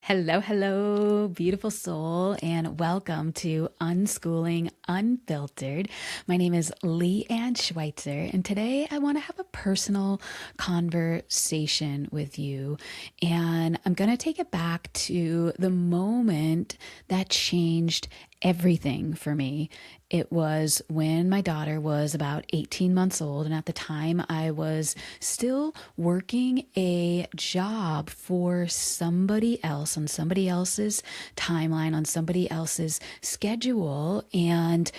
Hello, hello, beautiful soul, and welcome to Unschooling Unfiltered. My name is Lee Ann Schweitzer, and today I want to have a personal conversation with you. And I'm going to take it back to the moment that changed everything for me. It was when my daughter was about 18 months old, and at the time I was still working a job for somebody else on somebody else's timeline, on somebody else's schedule. And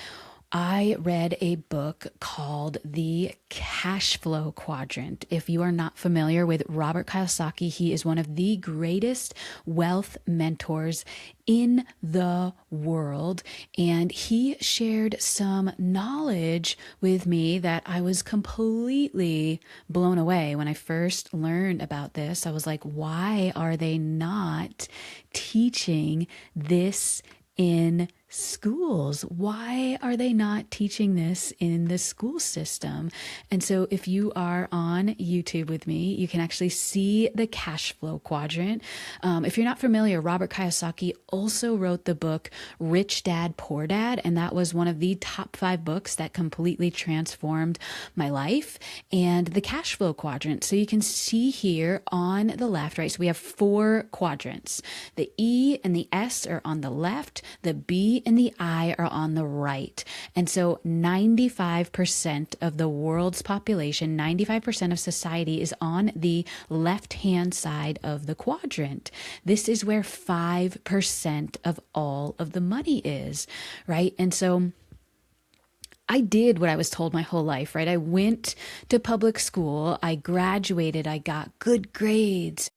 I read a book called The Cash Flow Quadrant. If you are not familiar with Robert Kiyosaki, he is one of the greatest wealth mentors in the world. And he shared some knowledge with me that I was completely blown away. When I first learned about this, I was like, why are they not teaching this in schools? Why are they not teaching this in the school system? And so if you are on YouTube with me, you can actually see the cash flow quadrant. If you're not familiar, Robert Kiyosaki also wrote the book Rich Dad, Poor Dad, and that was one of the top 5 books that completely transformed my life. And the cash flow quadrant. So you can see here on the left, right? So we have 4 quadrants. The E and the S are on the left, the B and the I are on the right. And so 95% of the world's population, 95% of society is on the left-hand side of the quadrant. This is where 5% of all of the money is, right? And so I did what I was told my whole life, right? I went to public school, I graduated, I got good grades.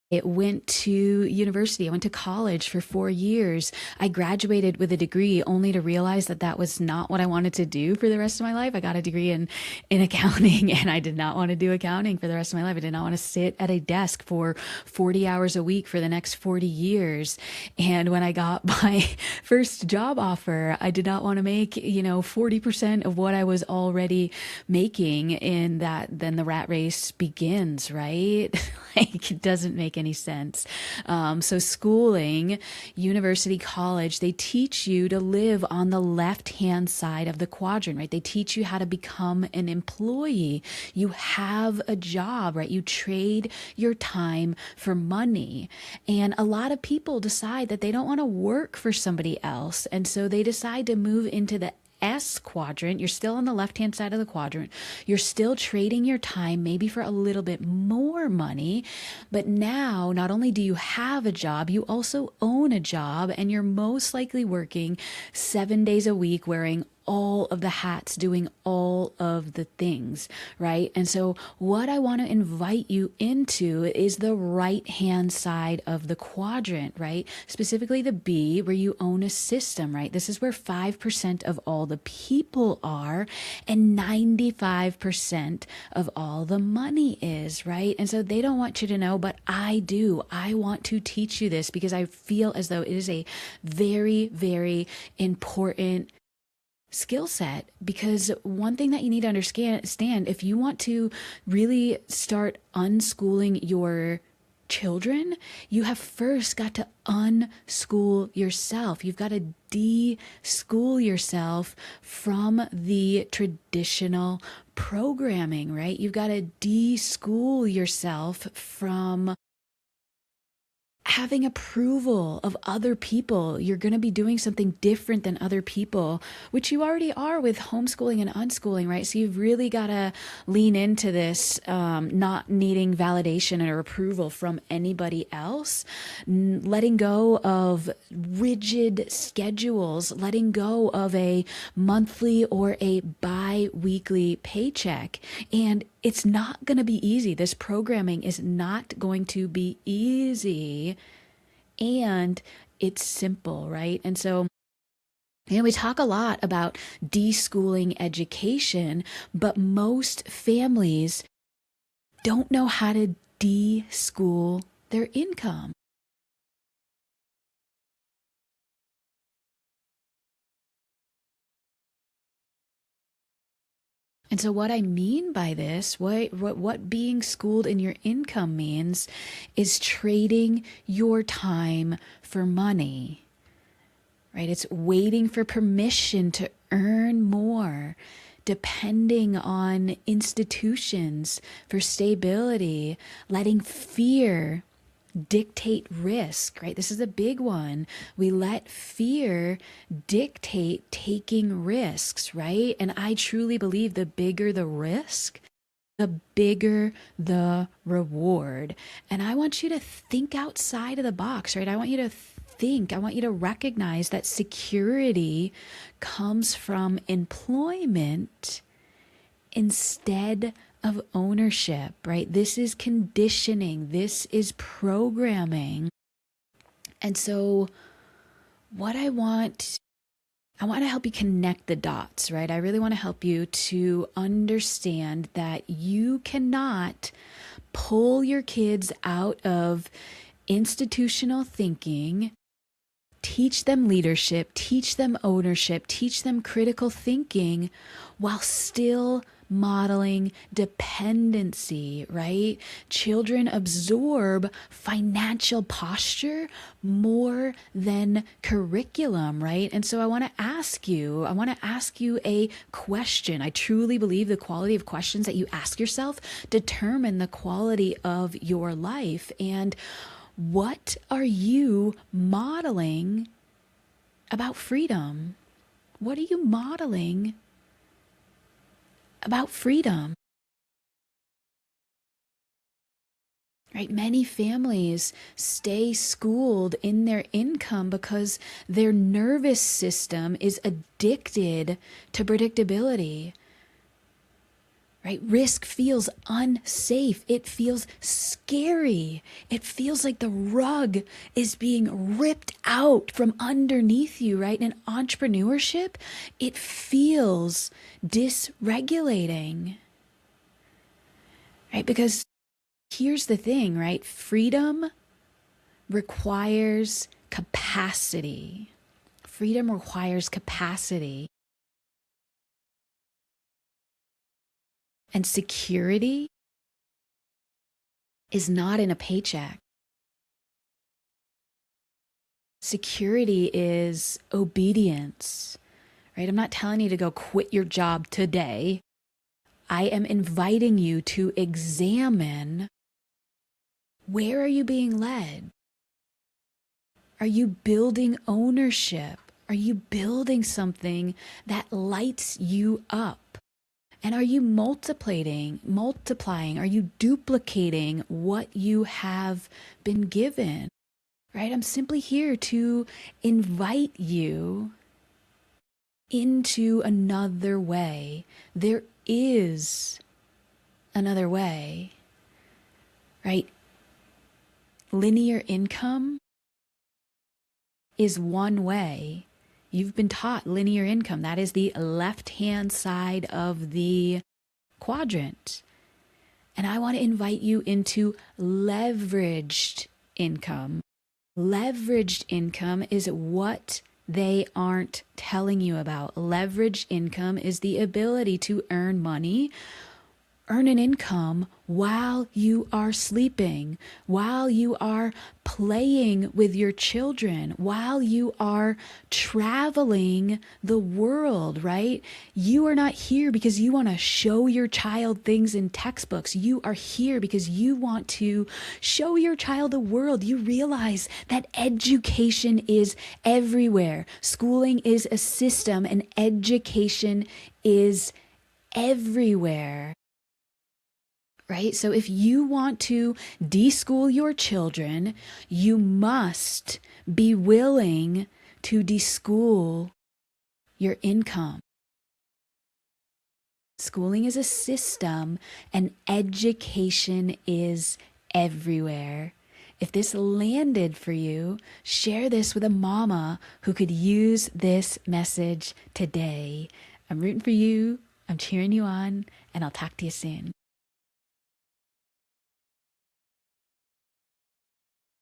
I went to university. I went to college for 4 years. I graduated with a degree only to realize that that was not what I wanted to do for the rest of my life. I got a degree in accounting, and I did not want to do accounting for the rest of my life. I did not want to sit at a desk for 40 hours a week for the next 40 years. And when I got my first job offer, I did not want to make, 40% of what I was already making. In that, then the rat race begins, right? Like, it doesn't make any sense. So schooling, university, college, they teach you to live on the left-hand side of the quadrant, right? They teach you how to become an employee. You have a job, right? You trade your time for money. And a lot of people decide that they don't want to work for somebody else. And so they decide to move into the S quadrant. You're still on the left-hand side of the quadrant. You're still trading your time, maybe for a little bit more money. But now, not only do you have a job, you also own a job, and you're most likely working 7 days a week, wearing all of the hats, doing all of the things, right? And so what I want to invite you into is the right-hand side of the quadrant, right? Specifically the B, where you own a system, right? This is where 5% of all the people are, and 95% of all the money is, right? And so they don't want you to know, but I do. I want to teach you this because I feel as though it is a very, very important skill set. Because one thing that you need to understand, if you want to really start unschooling your children, you have first got to unschool yourself. You've got to de-school yourself from the traditional programming, right? You've got to de-school yourself from having approval of other people. You're going to be doing something different than other people, which you already are with homeschooling and unschooling, right? So you've really got to lean into this, not needing validation or approval from anybody else, letting go of rigid schedules, letting go of a monthly or a bi-weekly paycheck. And it's not going to be easy. This programming is not going to be easy, and it's simple, right? And so, we talk a lot about deschooling education, but most families don't know how to deschool their income. And so what I mean by this, what being schooled in your income means is trading your time for money, right? It's waiting for permission to earn more, depending on institutions for stability, letting fear dictate risk, right? This is a big one. We let fear dictate taking risks, right? And I truly believe the bigger the risk, the bigger the reward. And I want you to think outside of the box, right? I want you to recognize that security comes from employment instead of ownership, right? This is conditioning, this is programming. And so what I want to help you connect the dots, right? I really want to help you to understand that you cannot pull your kids out of institutional thinking, teach them leadership, teach them ownership, teach them critical thinking while still modeling dependency, right? Children absorb financial posture more than curriculum, right? And so I want to ask you a question. I truly believe the quality of questions that you ask yourself determine the quality of your life. And what are you modeling about freedom? What are you modeling about freedom? Right? Many families stay schooled in their income because their nervous system is addicted to predictability. Right? Risk feels unsafe. It feels scary. It feels like the rug is being ripped out from underneath you, right? In entrepreneurship, it feels dysregulating, right? Because here's the thing, right? Freedom requires capacity. Freedom requires capacity. And security is not in a paycheck. Security is obedience, right? I'm not telling you to go quit your job today. I am inviting you to examine, where are you being led? Are you building ownership? Are you building something that lights you up? And are you multiplying? Are you duplicating what you have been given? Right? I'm simply here to invite you into another way. There is another way, right? Linear income is one way. You've been taught linear income. That is the left-hand side of the quadrant. And I want to invite you into leveraged income. Leveraged income is what they aren't telling you about. Leveraged income is the ability to earn money, earn an income while you are sleeping, while you are playing with your children, while you are traveling the world, right? You are not here because you want to show your child things in textbooks. You are here because you want to show your child the world. You realize that education is everywhere. Schooling is a system and education is everywhere. Right? So if you want to deschool your children, you must be willing to deschool your income. Schooling is a system and education is everywhere. If this landed for you, share this with a mama who could use this message today. I'm rooting for you, I'm cheering you on, and I'll talk to you soon.